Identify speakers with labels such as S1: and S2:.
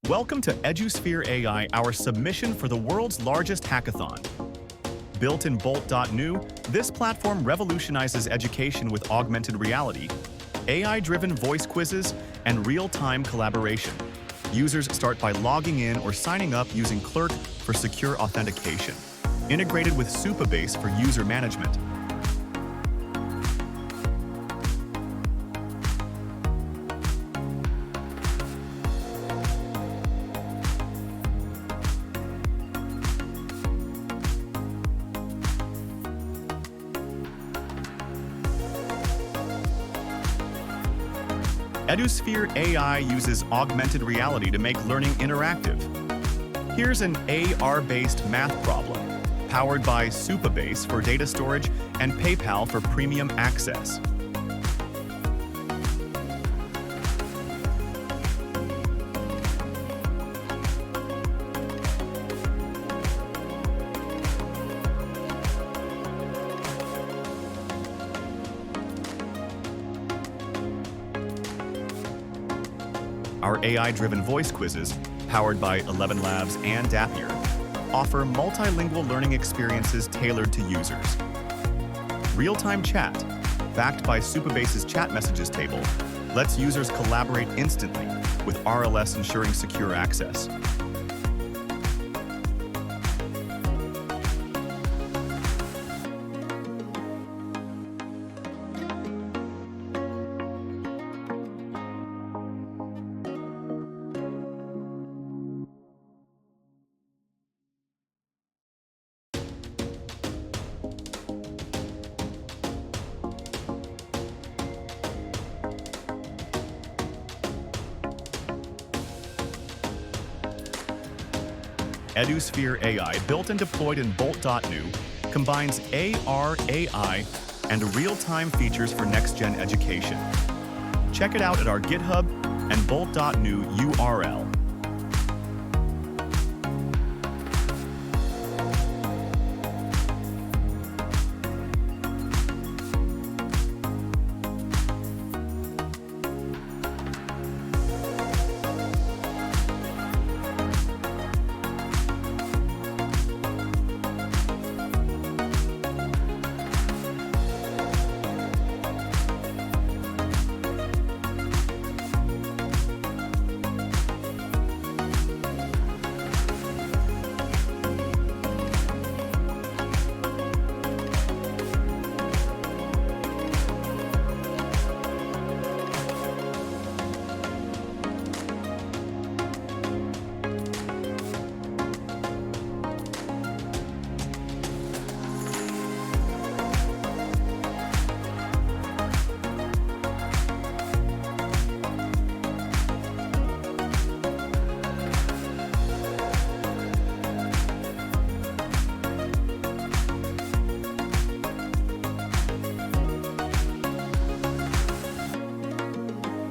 S1: Welcome to EduSphere AI, our submission for the world's largest hackathon. Built in Bolt.new, this platform revolutionizes education with augmented reality, AI-driven voice quizzes, and real-time collaboration. Users start by logging in or signing up using Clerk for secure authentication, integrated with Supabase for user management. EduSphere AI uses augmented reality to make learning interactive. Here's an AR-based math problem, powered by Supabase for data storage and PayPal for premium access. Our AI-driven voice quizzes, powered by 11 Labs and Zapier, offer multilingual learning experiences tailored to users. Real-time chat, backed by Supabase's chat messages table, lets users collaborate instantly, with RLS ensuring secure access. EduSphere AI, built and deployed in Bolt.new, combines AR, AI, and real-time features for next-gen education. Check it out at our GitHub and Bolt.new URL.